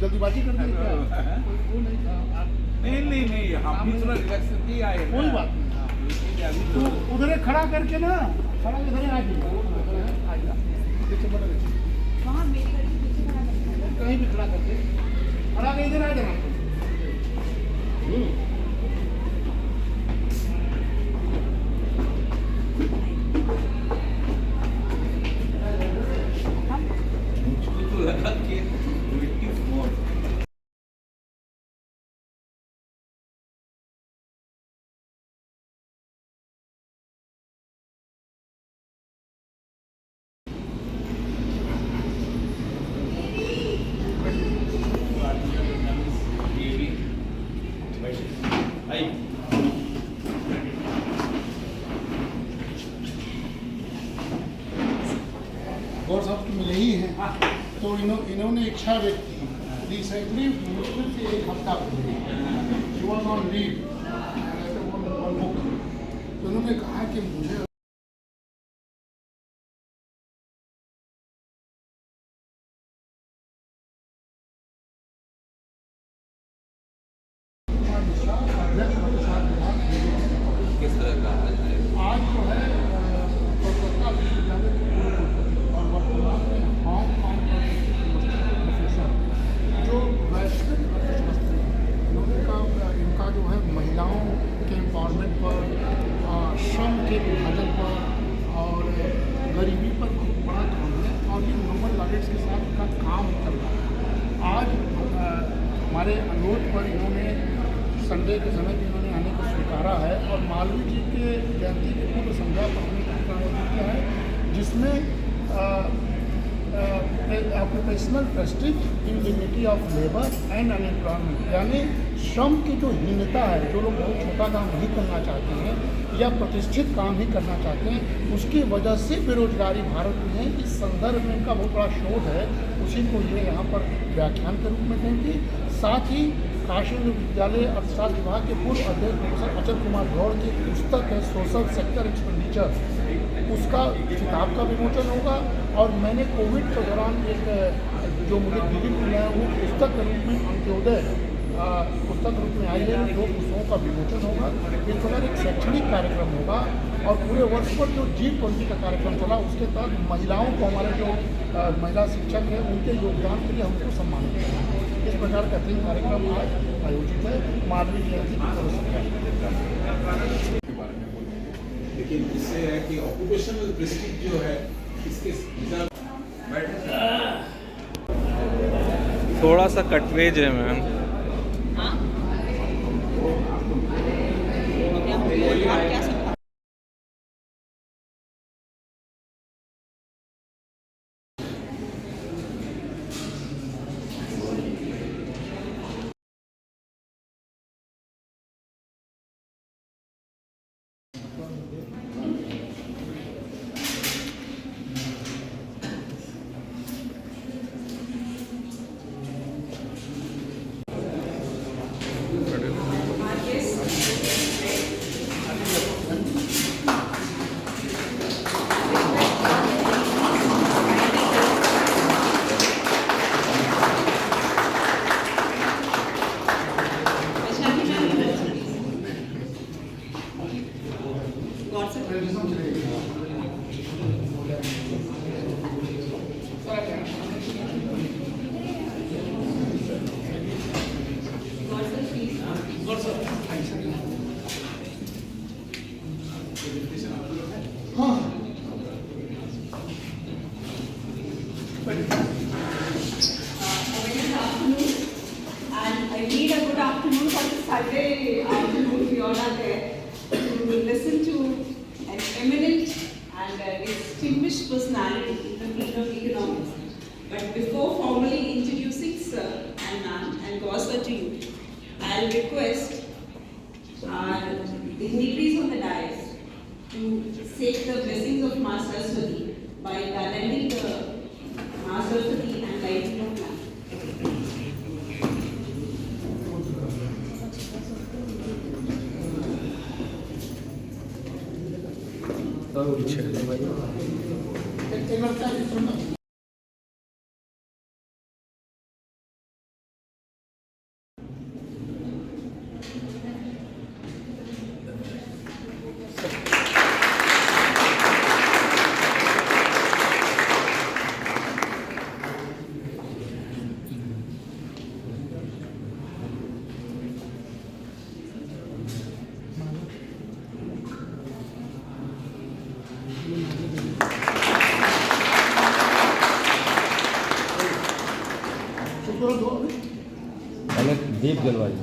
जल्दीबाजी कर दी क्या? वो नहीं था नहीं हम भी थोड़ा रिलैक्स ही आए, कोई बात नहीं। अभी तो तो उधर खड़ा करके ना, खड़ा इधर आ जाइए, पीछे बड़ा वहाँ मेरी गाड़ी के पीछे खड़ा करना है। कहीं भी खड़ा करके, खड़ा के इधर आ जाना। मुझको तो लगा कि मिट्टी स्मॉल गौर साहब तो मिले ही हैं, तो इन्होंने इच्छा व्यक्त की रिसेंटली, मुश्किल से एक हफ्ता पहले ऑन लीव, तो उन्होंने कहा कि मुझे किस तरह का आज जो है कोलकाता विश्वविद्यालय के पूर्व और वर्तमान में हांगकांग प्रोफेसर जो वैश्विक अर्थशास्त्री हैं, इनका जो है महिलाओं के एम्पावरमेंट पर, श्रम के विभाजन पर और गरीबी पर बहुत बड़ा काम है, और ये नोबल लॉरेट्स के साथ इनका काम चल रहा है। आज हमारे अनुरोध पर इन्होंने संडे के समय भी इन्होंने आने को स्वीकारा है, और मालवीय जी के जयंती की पूर्व संध्या पर हमने कार्यक्रम आयोजित किया है, जिसमें occupational Prestige in dignity of labour and unemployment, यानी श्रम की जो हीनता है, जो लोग बहुत छोटा काम नहीं करना चाहते हैं या प्रतिष्ठित काम ही करना चाहते हैं, उसकी वजह से बेरोजगारी भारत में है। इस संदर्भ में इनका बहुत बड़ा शोध है, उसी को ये यहाँ पर व्याख्यान के रूप में देंगे। साथ ही काशी विश्वविद्यालय अर्थशास्त्र विभाग के पूर्व अध्यक्ष प्रोफेसर अचल कुमार गौड़ की पुस्तक है सोशल सेक्टर एक्सपेंडिचर, उसका किताब का विमोचन होगा। और मैंने कोविड के दौरान एक जो मुझे गिफ्ट मिला है वो पुस्तक के रूप में अंत्योदय पुस्तक रूप में आई है, 2 पुस्तकों का विमोचन होगा। इस प्रकार एक शैक्षणिक कार्यक्रम होगा, और पूरे वर्ष पर जो G20 का कार्यक्रम चला उसके तहत महिलाओं को, हमारे जो महिला शिक्षक हैं उनके योगदान के लिए हमको सम्मानित किया। इस प्रकार का 3 कार्यक्रम आज आयोजित है मालवीय जयंती की पूर्व संध्या। लेकिन इससे है कि ऑक्यूपेशनल प्रेस्टीज जो है इसके थोड़ा सा कटवेज है मैम। क्या सब Sunday afternoon, we all are there to listen to an eminent and distinguished personality in the field of economics. But before formally introducing Sir and Ma'am and Gosser to you, I'll request our dignitaries on the dais to take the blessings of Ma Saraswati by garlanding the Ma Saraswati and lighting of lamp. एक लड़का थोड़ा दो अभी। मैंने दीप जलवाई।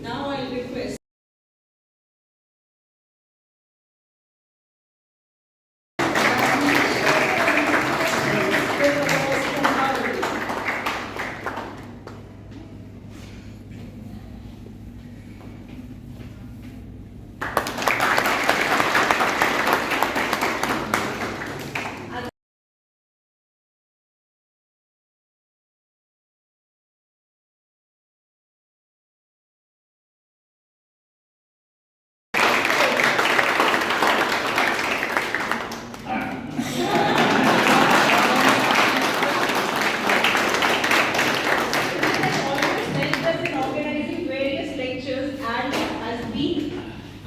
Now I'll request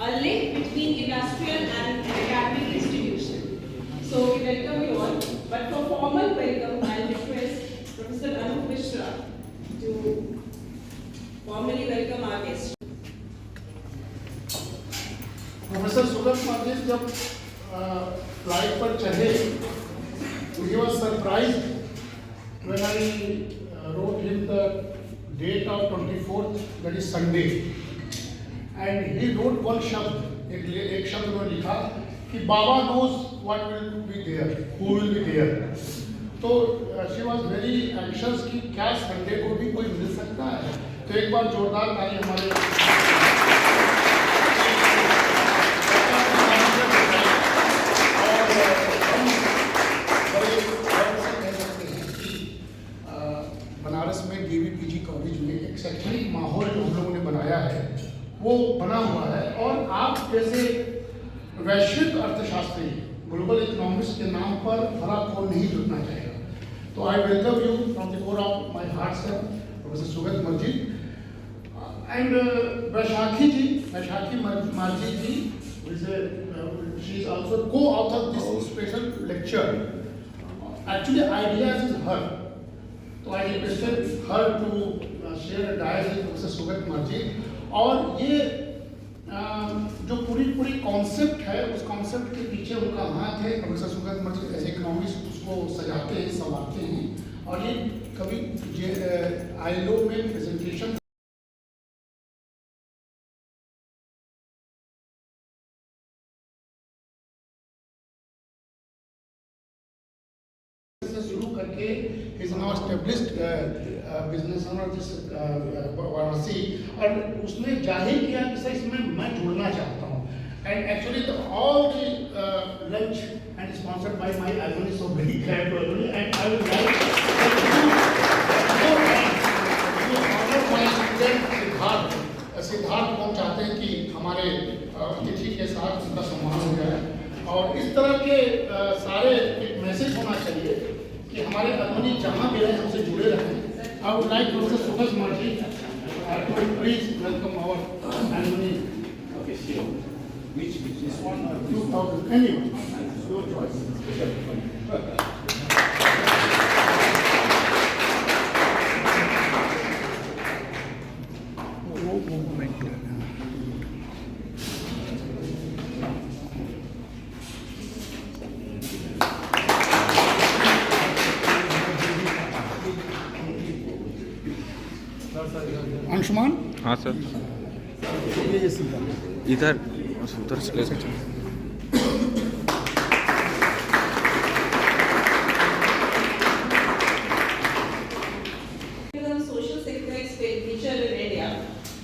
a link between industrial and academic institution. So we welcome you all. But for formal welcome, I'll request Professor Anup Mishra to formally welcome our guest. Professor Sugata Marjit जब flight पर चढ़े he was surprised when I wrote him the date of 24th, that is Sunday, and he wrote one शब्द, एक शब्द उन्होंने लिखा कि बाबा knows what will be there, who will be there. तो she was very anxious कि क्या Sunday को भी कोई मिल सकता है. तो एक बार जोरदार ताली हमारे बनारस में DAV कॉलेज में एक शैक्षणिक माहौल जो हम लोगों ने बनाया है वो बना हुआ है, और आप जैसे वैश्विक अर्थशास्त्री, ग्लोबल इकोनॉमिक्स के नाम पर हरा कौन नहीं जुटना चाहेगा. तो I welcome you from the core of my heart sir professor Sugata Marjit, and Baishakhi Marjit ji, she is also co-author of this special lecture. Actually, ideas is her. तो I requested her to share a dialogue with Professor Sugat Marjit. और ये जो पूरी concept है, उस concept के पीछे उनका हाथ है. प्रोफेसर सुगत मर्जित एज इकोनॉमिस्ट उसको सजाते हैं, संवारते हैं, और ये कभी ILO में प्रेजेंटेशन शुरू करके is now established business owner this Varanasi, और उसने जाहिर किया कि सर इसमें मैं जुड़ना चाहता हूँ. And actually all the lunch and sponsored by my alumni, so very glad to alumni, and I would like to honor my student Siddharth को चाहते हैं कि हमारे अतिथि के साथ उनका सम्मान हो जाए, और इस तरह के सारे एक मैसेज होना चाहिए कि हमारे अलमनी जहाँ भी रहे हमसे जुड़े रहें. I would like professor Sugata Marjit to please welcome our alumni. Okay, sure. Which This one 2000, anyone, your choice. Anshuman हाँ सर ये सीधा इधर उधर से ले सकते हैं। On social sector expenditure in India.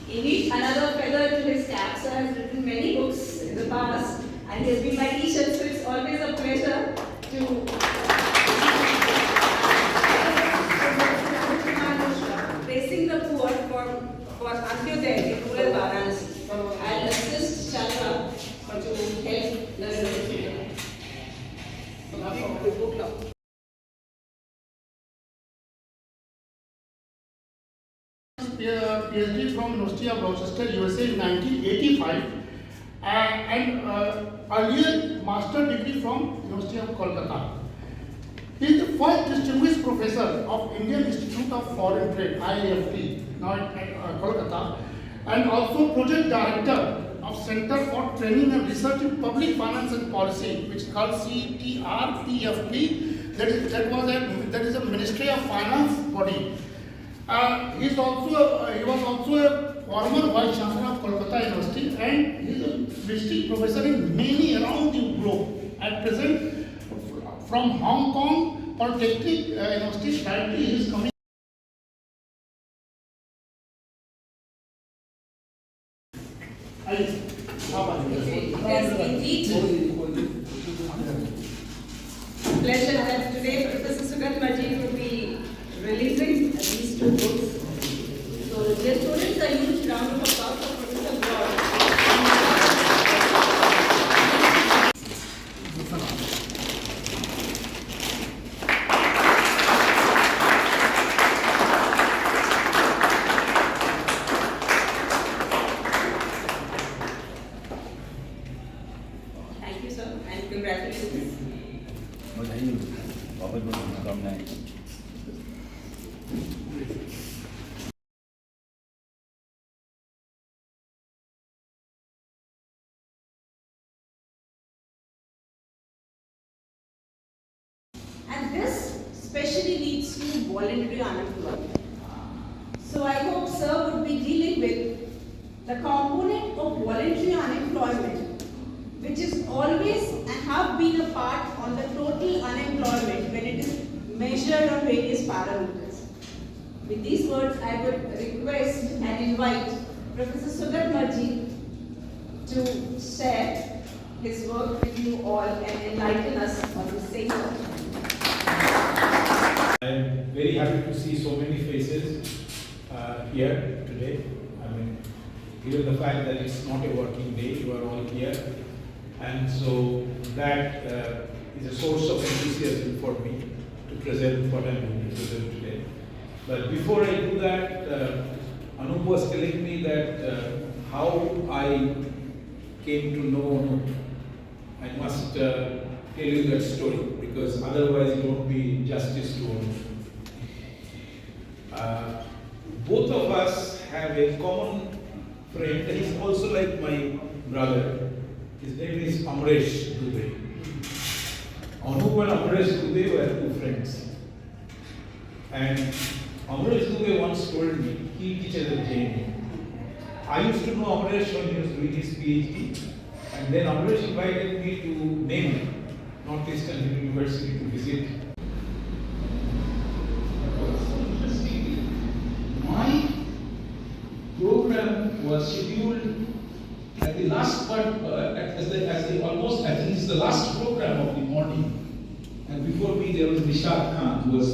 Indeed, another feather to his cap. Sir has written many books in the past, and he has been my teacher, so it's always a pleasure to raising the poor for Antyodaya in rural Varanasi. I'll assist Chandra to help the PhD from University of Rochester, USA in 1985 and earlier master degree from University of Kolkata. He is the first distinguished professor of Indian Institute of Foreign Trade, IIFT, now at Kolkata, and also project director of Center for Training and Research in Public Finance and Policy, which is called CTRPFP. That is a Ministry of Finance body. He was also a former Vice Chancellor of Kolkata University, and he is a visiting professor in many around the globe. At present, from Hong Kong Polytechnic University, currently he is coming. Yes, indeed. Pleasure that today Professor Sugata Marjit will be releasing these two books. So, dear students, a huge round of applause for Professor Broad. Thank you, sir, and congratulations. And this especially leads to voluntary unemployment. So I hope sir would be dealing with the component of voluntary unemployment, which is always and have been a part on the total unemployment when it is measured on various parameters. With these words, I would request and invite Professor Sugata Marjit to share his work with you all and enlighten us on the same topic. I am very happy to see so many faces here today. I mean, given the fact that it's not a working day, you are all here. And so that is a source of enthusiasm for me to present what I'm going to present today. But before I do that, Anup was telling me that how I came to know Anup. I must tell you that story because otherwise it won't be justice to Anup. Both of us have a common friend. He's also like my brother. His name is Amresh Dubey. Anup and Amresh Dubey were two friends. And Amresh Dubey once told me he teaches at JNU. I used to know Amresh when he was doing his PhD. And then Amresh invited me to NEM, Northeastern University, to visit. My program was scheduled at the last part, almost I think it's the last program of the morning. And before me there was Nishad Khan who was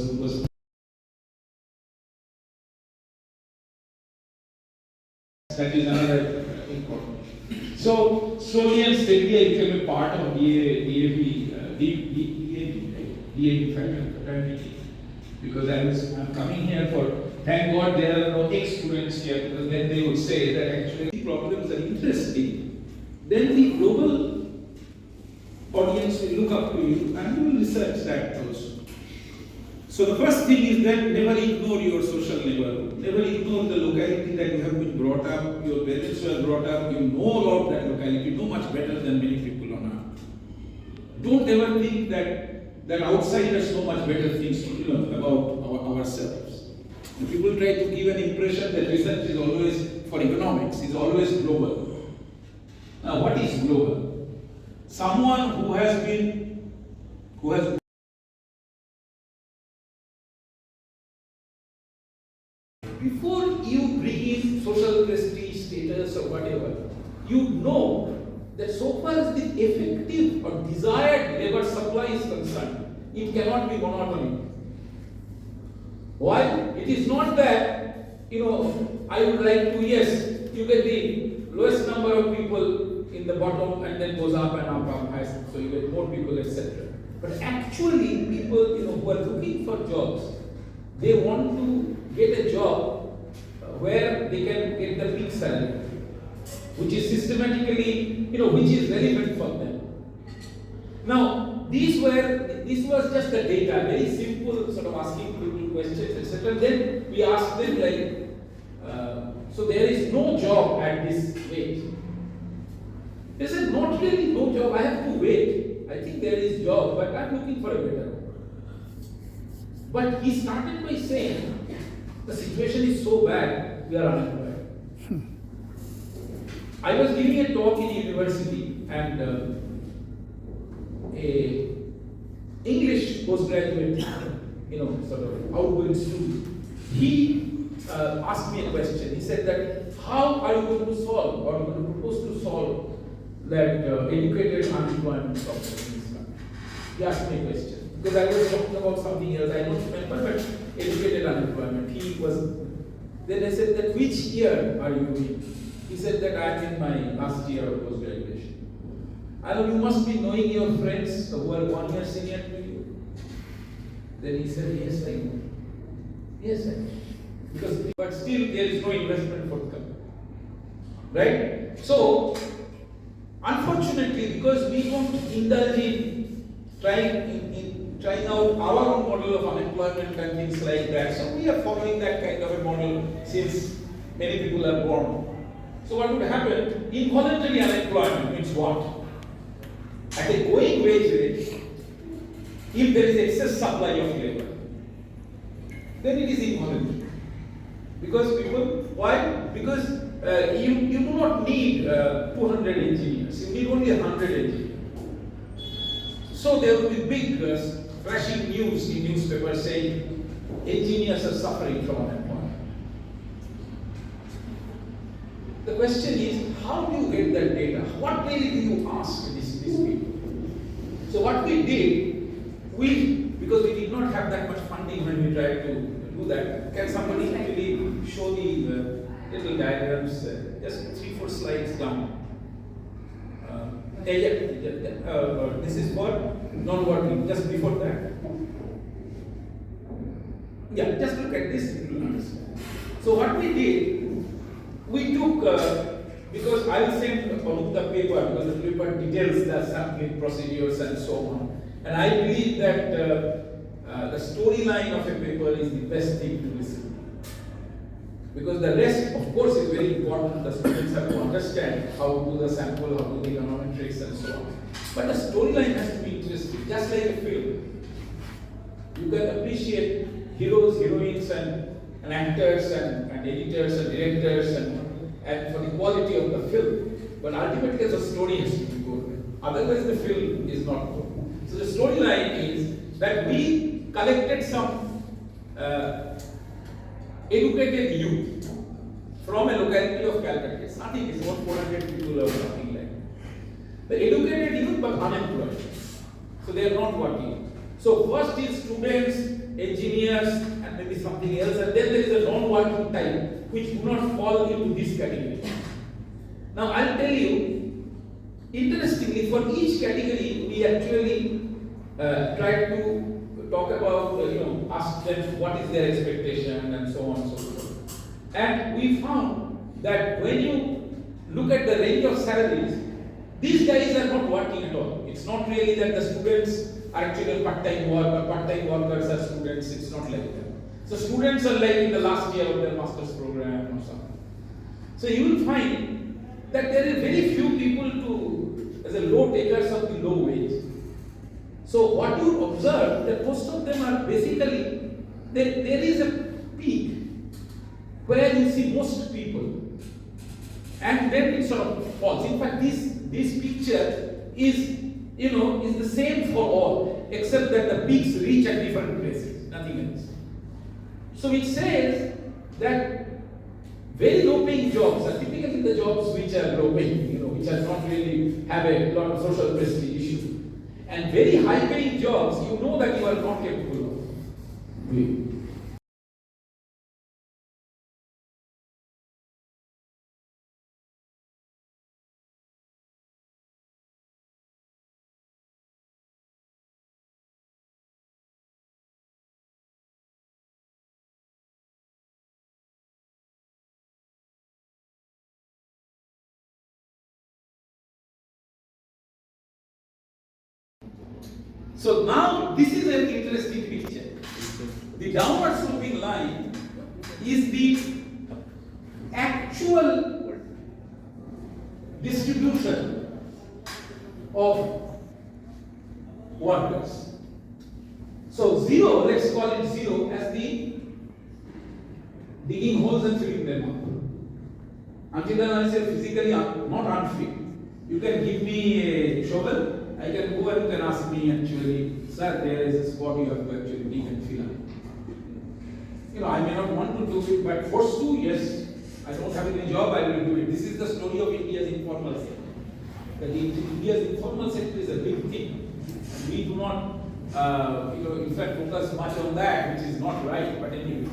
that is another important. So slowly and steadily I became a part of DAV fraternity because I'm coming here for, thank God there are no ex-students here because then they would say that actually the problems are interesting, then the global audience will look up to you and you will research that also. So the first thing is that never ignore your social neighborhood. Never ignore the locality that you have been brought up, your parents were brought up, you know about that locality, you know much better than many people on earth. Don't ever think that outsiders know much better things to learn about ourselves. People try to give an impression that research is always for economics, is always global. Now, what is global? Someone who has before you bring in social prestige, status, or whatever, you know that so far as the effective or desired labor supply is concerned, it cannot be monotony. Why? It is not that, I would like to, yes, you get the lowest number of people in the bottom and then goes up and up and high, so you get more people, etc. But actually, people, who are looking for jobs, they want to get a job where they can get the big salary, which is systematically, which is relevant for them. Now, this was just the data, very simple, sort of asking people questions, etc. Then we asked them so there is no job at this wage. They said, not really no job, I have to wait. I think there is job, but I'm looking for a better one. But he started by saying, the situation is so bad, we are unemployed. I was giving a talk in a university and a English postgraduate, sort of outgoing student, he asked me a question. He said that, how are you going to solve, or going to propose to solve that educated unemployment problem in this country? He asked me a question. Because I was talking about something else, I don't remember, but educated unemployment. Then I said that, which year are you in? He said that I am in my last year of post-graduation. I know you must be knowing your friends who are 1 year senior to you. Then he said, yes, I know. Yes, I know. But still there is no investment forthcoming. Right? So, unfortunately, because we don't indulge in trying out our own model of unemployment and things like that, so we are following that kind of a model since many people are born. So what would happen? Involuntary unemployment means what? At a going wage rate, if there is excess supply of labor, then it is involuntary. Because people, why? Because you do not need 200 engineers, you need only 100 engineers. So there will be big flashing news in newspapers saying engineers are suffering from unemployment. The question is, how do you get that data? What way do you ask these people? So what we did, because we did not have that much funding when we tried to do that, can somebody actually show the little diagrams, just 3-4 slides down? This is for non-working, just before that. Yeah, just look at this, you will understand. So what we did, we took, because I will send Anup the paper, because the paper details the sampling procedures and so on. And I believe that the storyline of a paper is the best thing to listen to. Because the rest, of course, is very important. The students have to understand how to do the sample, how to do the econometrics and so on. But the storyline has to be interesting, just like a film. You can appreciate heroes, heroines, and actors, and editors, and directors, and for the quality of the film. But ultimately, the story has to be good. Otherwise, the film is not good. So the storyline is that we collected some educated youth from a locality of Calcutta. It's nothing, it's about 400 people or something like that. The educated youth but unemployed. So they are not working. So first is students, engineers, and maybe something else, and then there is a non-working type which do not fall into this category. Now I'll tell you, interestingly, for each category we actually tried to talk about, ask them what is their expectation and so on and so forth. And we found that when you look at the range of salaries, these guys are not working at all. It's not really that the students are actually part-time workers are students, it's not like that. So students are like in the last year of their master's program or something. So you will find that there are very few people as a low takers of the low wage. So what you observe that most of them are basically, there is a peak where you see most people, and then it sort of falls. In fact, this picture is, is the same for all, except that the peaks reach at different places, nothing else. So it says that very low paying jobs are typically the jobs which are low paying, which are not really have a lot of social prestige issue. And very high paying jobs, you know that you are not capable of doing. So now this is an interesting picture. The downward sloping line is the actual distribution of workers. So zero, let's call it zero as the digging holes and filling them up. Until then I say physically not unfit. You can give me a shovel, I can go and you can ask me actually, sir, there is a spot you have to actually dig and fill up. I may not want to do it, but forced to, yes. I don't have any job, I will do it. This is the story of India's informal sector. That India's informal sector is a big thing. And we do not, in fact, focus much on that, which is not right, but anyway.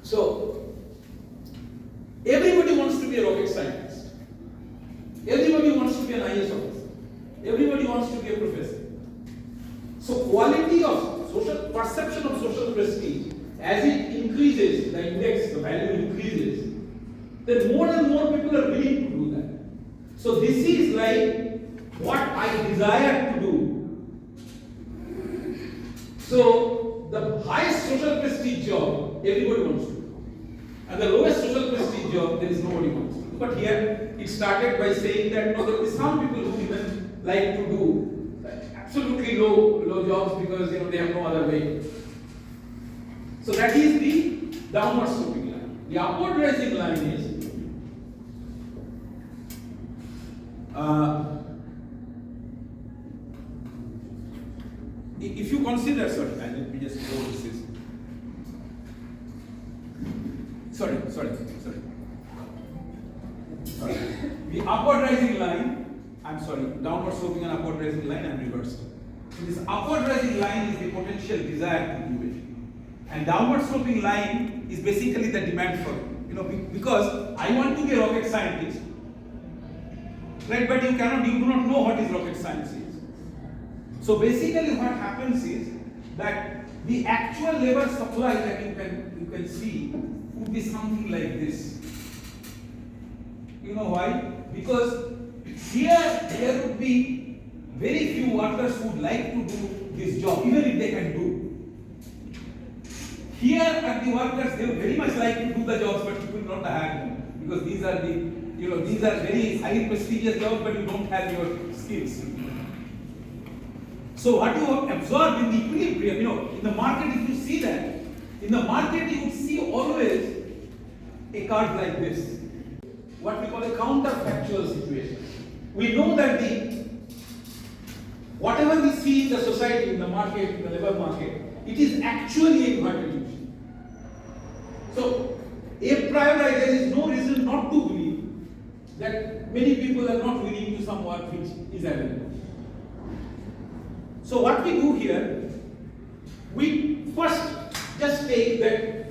So, everybody wants to be a rocket scientist. Everybody wants to be an IAS officer. Everybody wants to be a professor. So quality of social perception of social prestige, as it increases, the index, the value increases, then more and more people are willing to do that. So this is like what I desire to do. So the highest social prestige job, everybody wants to do. And the lowest social prestige job, there is nobody wants to do. But here it started by saying that no, there will be some people who even like to do absolutely low jobs because they have no other way. So that is the downward sloping line. The upward rising line is if you consider, let me just go this is sorry. The upward rising line, downward sloping and upward rising line, I'm reversing. So this upward rising line is the potential desire to do it. And downward sloping line is basically the demand for it. Because I want to be a rocket scientist, right? But you do not know what is rocket science is. So basically what happens is that the actual labor supply that you can see would be something like this. You know why? Because here there would be very few workers who would like to do this job, even if they can do. Here are the workers, they would very much like to do the jobs, but people will not hire them because these are these are very highly prestigious jobs, but you don't have your skills. So what you absorb in the equilibrium, in the market, if you see that, in the market you would see always a card like this, what we call a counterfactual situation. We know that whatever we see in the society, in the market, in the labor market, it is actually a inverted. So, a priori, there is no reason not to believe that many people are not willing to some work which is available. So, what we do here, we first just take that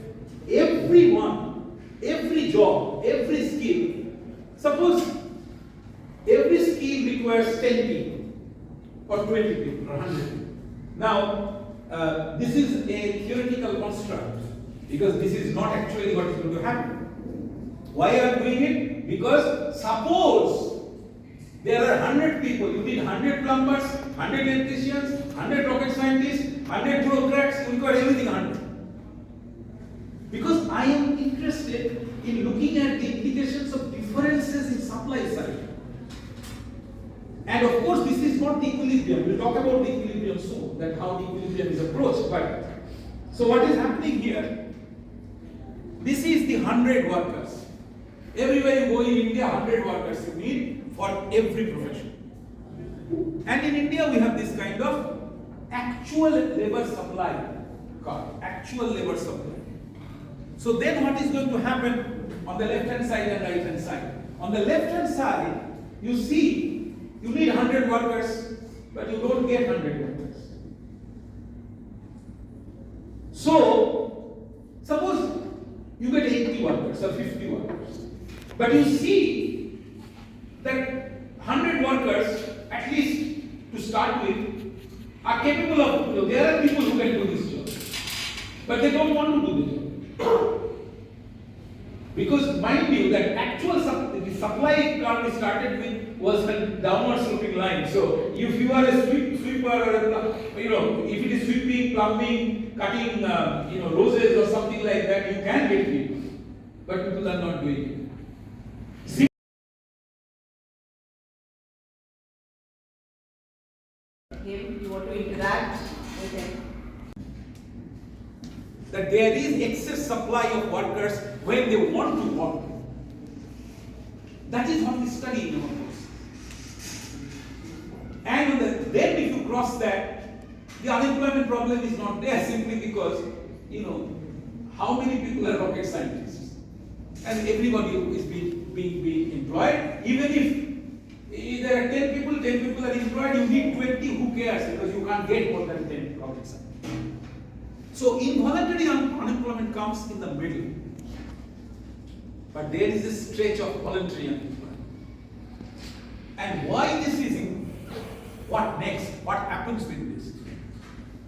everyone, every job, every skill, suppose every skill requires 10 people, or 20 people, or 100 people. Now, this is a theoretical construct, because this is not actually what is going to happen. Why are we doing it? Because suppose there are 100 people, you need 100 plumbers, 100 electricians, 100 rocket scientists, 100 bureaucrats, you require everything 100. Because I am interested in looking at the implications of differences in supply side. And of course, this is not the equilibrium. We'll talk about the equilibrium soon, that how the equilibrium is approached. But so what is happening here? This is the 100 workers. Everywhere you go in India, 100 workers you need for every profession. And in India, we have this kind of actual labor supply called actual labor supply. So then what is going to happen on the left hand side and right hand side? On the left hand side, you see you need 100 workers, but you don't get 100 workers. So, suppose you get 80 workers or 50 workers, but you see that 100 workers, at least to start with, are capable of, there are people who can do this job, but they don't want to do the job. Because mind you, that actual the supply curve we started with was a downward sloping line. So if you are a sweeper or a, if it is sweeping, plumbing, cutting, roses or something like that, you can get people, but people are not doing it. You want to interact with him. That there is excess supply of workers when they want to work. That is what we study in our course. And then if you cross that, the unemployment problem is not there simply because, how many people are rocket scientists? And everybody is being employed. Even if there are 10 people are employed, you need 20, who cares? Because you can't get more than 10 rocket scientists. So involuntary unemployment comes in the middle. But there is a stretch of voluntary unemployment. And why this is, what next? What happens with this?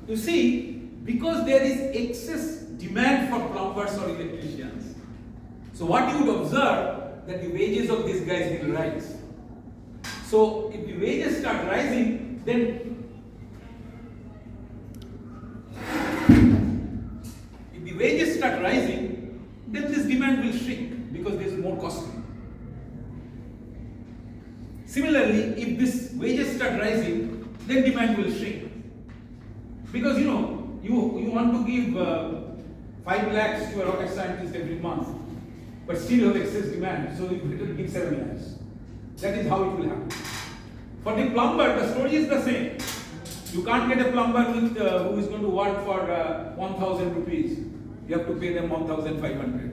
You see, because there is excess demand for plumbers or electricians. So what you would observe, that the wages of these guys will rise. So if the wages start rising, then wages start rising, then this demand will shrink because there is more costly. Similarly, if this wages start rising, then demand will shrink. Because you want to give 5 lakhs to a rocket scientist every month, but still you have excess demand, so you better give 7 lakhs. That is how it will happen. For the plumber, the story is the same. You can't get a plumber with, who is going to work for 1,000 rupees. You have to pay them 1,500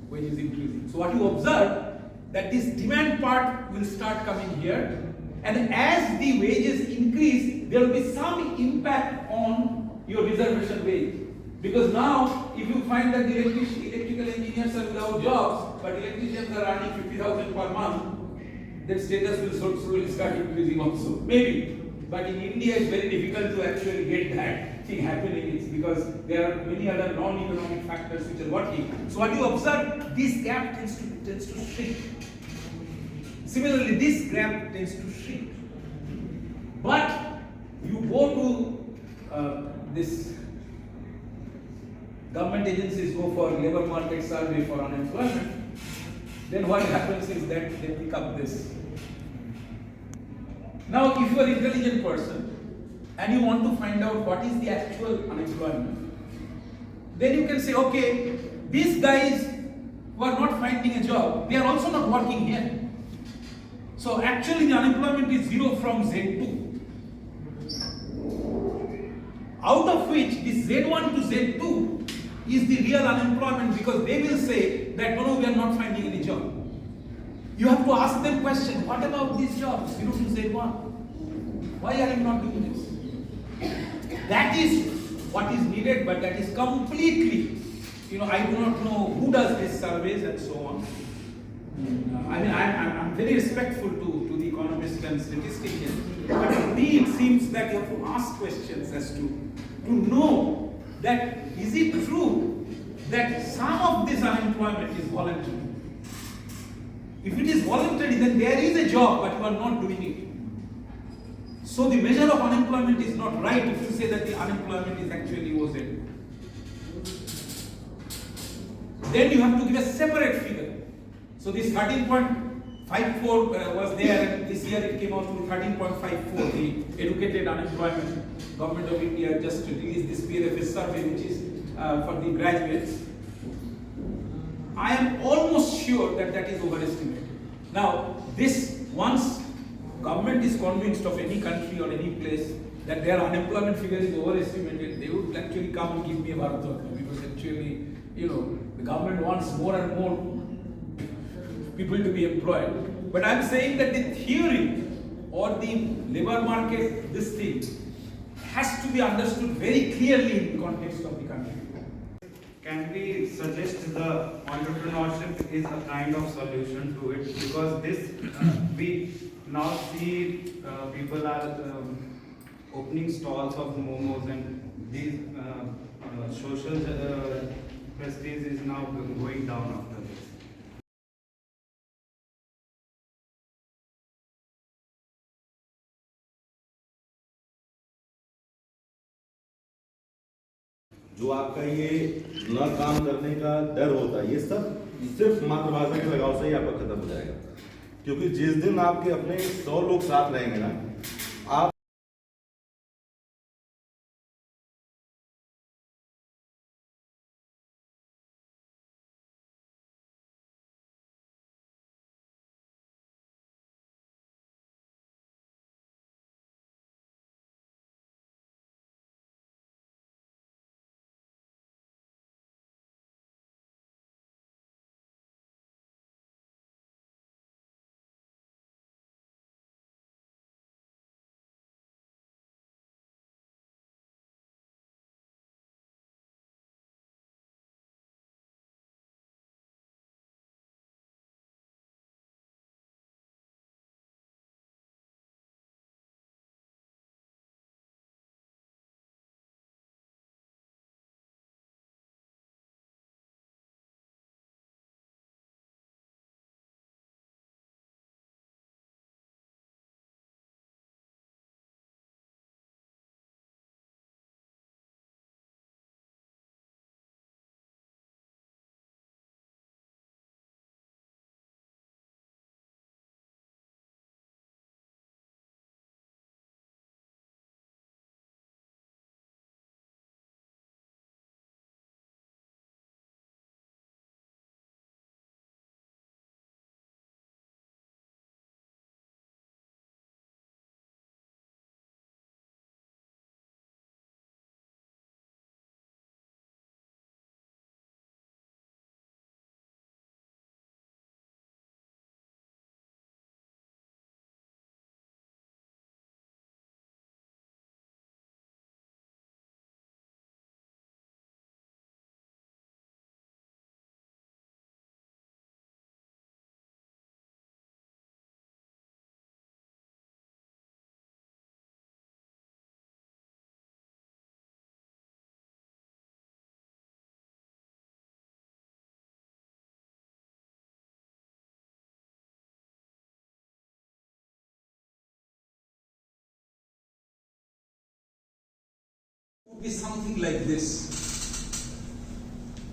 when it is increasing. So what you observe, that this demand part will start coming here, and as the wages increase, there will be some impact on your reservation wage. Because now, if you find that the electrical engineers are without jobs, but electricians are earning 50,000 per month, then status will slowly start increasing also. Maybe. But in India, it's very difficult to actually get that thing happening. It's because there are many other non-economic factors which are working. So what you observe, this gap tends to shrink. Similarly, this gap tends to shrink. But you go to this government agencies go for labor market survey for unemployment, then what happens is that they pick up this. Now, if you are an intelligent person and you want to find out what is the actual unemployment, then you can say, okay, these guys who are not finding a job, they are also not working here. So actually the unemployment is 0 from Z2. Out of which this Z1 to Z2 is the real unemployment, because they will say that no, we are not finding any job. You have to ask them question, what about these jobs, 0 to Z1? Why are you not doing this? That is what is needed, but that is completely, I do not know who does these surveys and so on. I mean, I'm very respectful to the economists and statisticians, but to me it seems that you have to ask questions as to know that is it true that some of this unemployment is voluntary? If it is voluntary, then there is a job, but you are not doing it. So the measure of unemployment is not right if you say that the unemployment is actually OZ. Then you have to give a separate figure. So this 13.54 was there, and this year it came out to 13.54, the educated unemployment. Government of India just released this PLFS survey, which is for the graduates. I am almost sure that that is overestimated. Now, this once government is convinced of any country or any place that their unemployment figure is overestimated, they would actually come and give me a Bharat Ratna, because actually, the government wants more and more people to be employed. But I'm saying that the theory or the labor market, this thing, has to be understood very clearly in the context of the country. Can we suggest the entrepreneurship is a kind of solution to it? Because this, we now see people are opening stalls of momos, and these social prestige is now going down after this. जो आपका ये न काम करने का डर होता है, ये सब सिर्फ मातृभाषा के लगाव से ही आपका खत्म हो जाएगा। क्योंकि जिस दिन आपके अपने 100 लोग साथ रहेंगे ना, आप Would be something like this.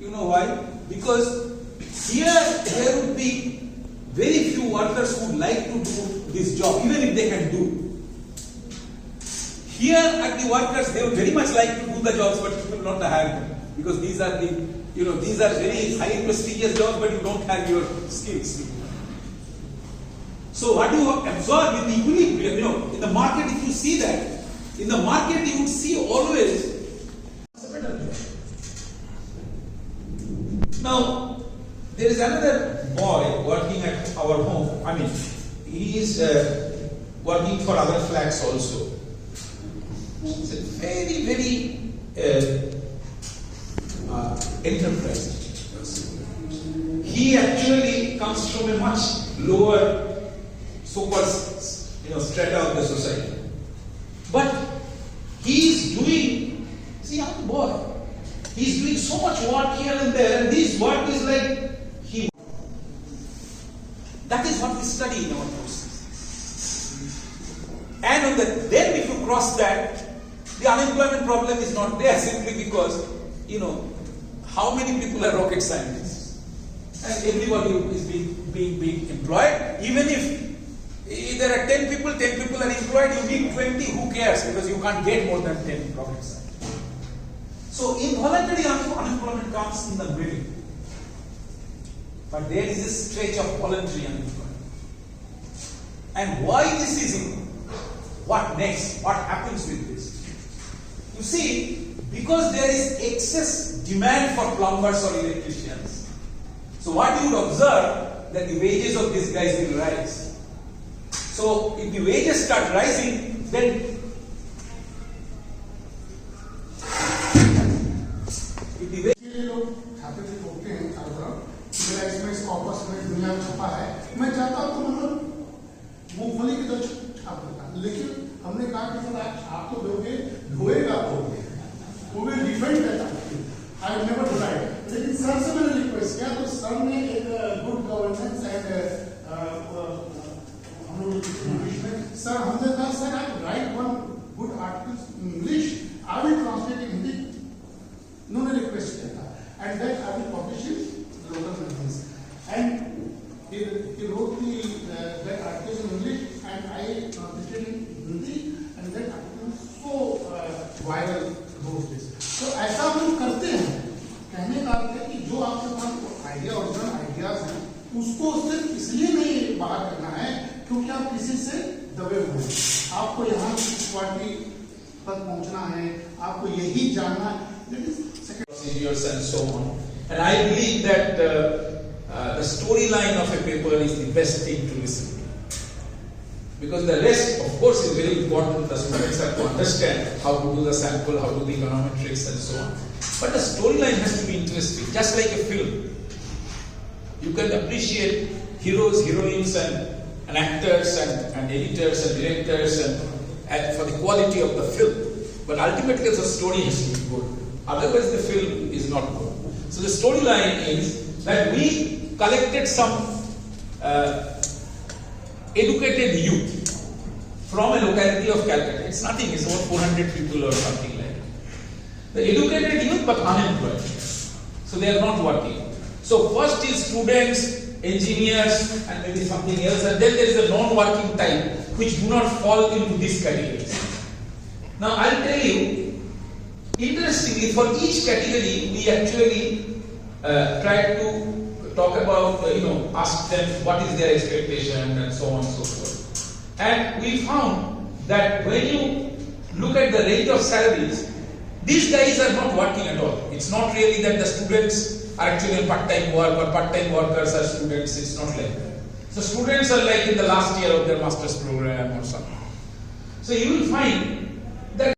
You know why? Because here there would be very few workers who would like to do this job, even if they can do. Here at the workers, they would very much like to do the jobs, but people will not hire them, because these are these are very high prestigious jobs, but you don't have your skills. So what you absorb in the equilibrium, in the market, if you see that, in the market you would see always it's a better job. Now, there is another boy working at our home. I mean, he is working for other flats also. He's a very, very enterprising person. He actually comes from a much lower, so-called, strata of the society. But he is doing, see, young boy, he is doing so much work here and there, and this work is like he. That is what we study in our courses. And then if you cross that, the unemployment problem is not there, simply because, how many people are rocket scientists? And everybody is being employed, even if there are 10 people are employed, you need 20, who cares? Because you can't get more than 10 rocket scientists. So involuntary unemployment comes in the middle. but there is a stretch of voluntary unemployment. And why this is it? What next? What happens with this? You see, because there is excess demand for plumbers or electricians, so what you would observe that the wages of these guys will rise. So if the wages start rising, then ये लोग छात्र होते हैं चारों तरफ मेरा इसमें स्कॉपस में दुनिया में छपा है मैं चाहता हूँ तो मतलब मूंगफली की तरह छाप देता लेकिन हमने कहा कि सर आप छाप तो दोगे धोएगा तो वो भी डिफेंड करता आई नेवर डिनाइड लेकिन सर से मैंने रिक्वेस्ट किया तो सर ने एक गुड गवर्नेंस एंड हम लोग इंग्लिश में सर हमने कहा सर आप right one good article English I will translate इन हिंदी उन्होंने रिक्वेस्ट किया था and that I will publish it local magazines and he wrote that article in English and I translated in Hindi and that article was so viral those days. So ऐसा हम करते हैं कहने का अर्थ है कि जो आपके पास आइडिया ओरिजिनल आइडियाज हैं उसको सिर्फ इसलिए नहीं बाहर करना है क्योंकि आप किसी से दबे हुए हैं आपको यहाँ क्वालिटी तक पहुँचना है आपको यही जानना है procedures and so on. And I believe that the storyline of a paper is the best thing to listen to. Because the rest, of course, is very important. The students have to understand how to do the sample, how to do the econometrics and so on. But the storyline has to be interesting, just like a film. You can appreciate heroes, heroines and actors and editors and directors and for the quality of the film. But ultimately the story has to be good. Otherwise the film is not good. So the storyline is that we collected some educated youth from a locality of Calcutta. It's nothing, it's about 400 people or something like that. The educated youth but unemployed. So they are not working. So first is students, engineers and maybe something else, and then there is a non-working type which do not fall into these categories. Now I'll tell you, interestingly, for each category, we actually tried to talk about, ask them what is their expectation and so on and so forth. And we found that when you look at the range of salaries, these guys are not working at all. It's not really that the students are actually part-time work or part-time workers are students. It's not like that. So students are like in the last year of their master's program or something. So you will find that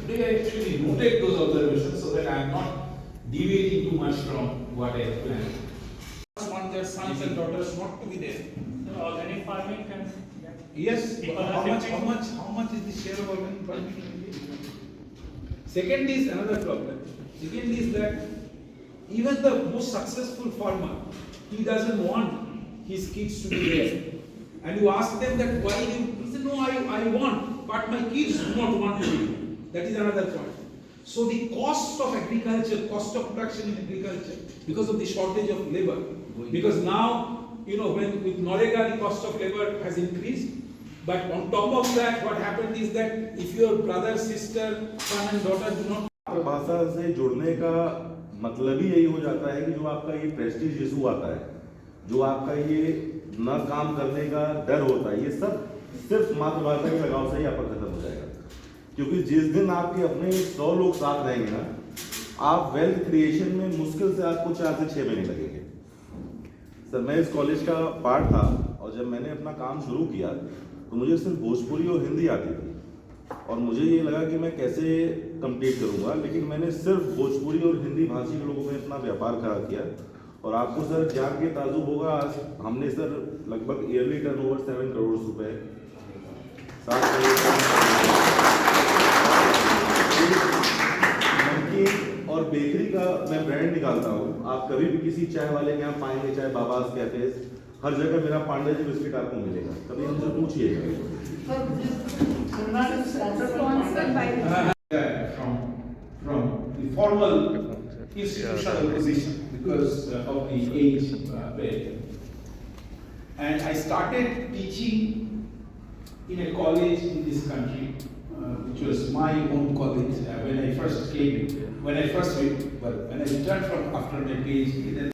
today I actually noted those observations so that I am not deviating too much from what I had planned. I want their sons and daughters not to be there. So organic farming can Yes, how much is the share of organic farming in India? Second is another problem. Second is that even the most successful farmer, he doesn't want his kids to be there. And you ask them that why he said, no, I want, but my kids do not want to be. That is another point. So the cost of agriculture, cost of production in agriculture, because of the shortage of labor, because now, when with Norega the cost of labor has increased, but on top of that, what happened is that if your brother, sister, son and daughter do not भाषा से जुड़ने का मतलब ही यही हो जाता है कि जो आपका ये प्रेस्टीज इशू आता है, जो आपका ये न काम करने का डर होता है, ये सब सिर्फ मातृभाषा के लगाव से ही आपका खत्म हो जाएगा। क्योंकि जिस दिन आपके अपने 100 लोग साथ रहेंगे ना, आप वेल्थ क्रिएशन में मुश्किल से आपको 4 से 6 महीने लगेंगे। सर मैं इस कॉलेज का पार्ट था और जब मैंने अपना काम शुरू किया तो मुझे सिर्फ भोजपुरी और हिंदी आती थी और मुझे ये लगा कि मैं कैसे कम्पीट करूँगा, लेकिन मैंने सिर्फ भोजपुरी और हिंदी भाषी के लोगों में अपना व्यापार खड़ा किया और आपको सर जान के ताजुब होगा, आज हमने सर लगभग ईयरली टर्नओवर 7 करोड़ रुपए 7 नमकीन और बेकरी का मैं ब्रांड निकालता हूँ। आप कभी भी किसी चाय वाले के यहाँ पाएंगे, चाहे बाबास कैफेज, हर जगह मेरा पांडे जी बिस्किट आपको मिलेगा, कभी हमसे पूछिएगा। Sponsored by from the formal institutional position because of the age barrier. And I started teaching in a college in this country, which was my own college when I first came, when I returned from after my PhD. Then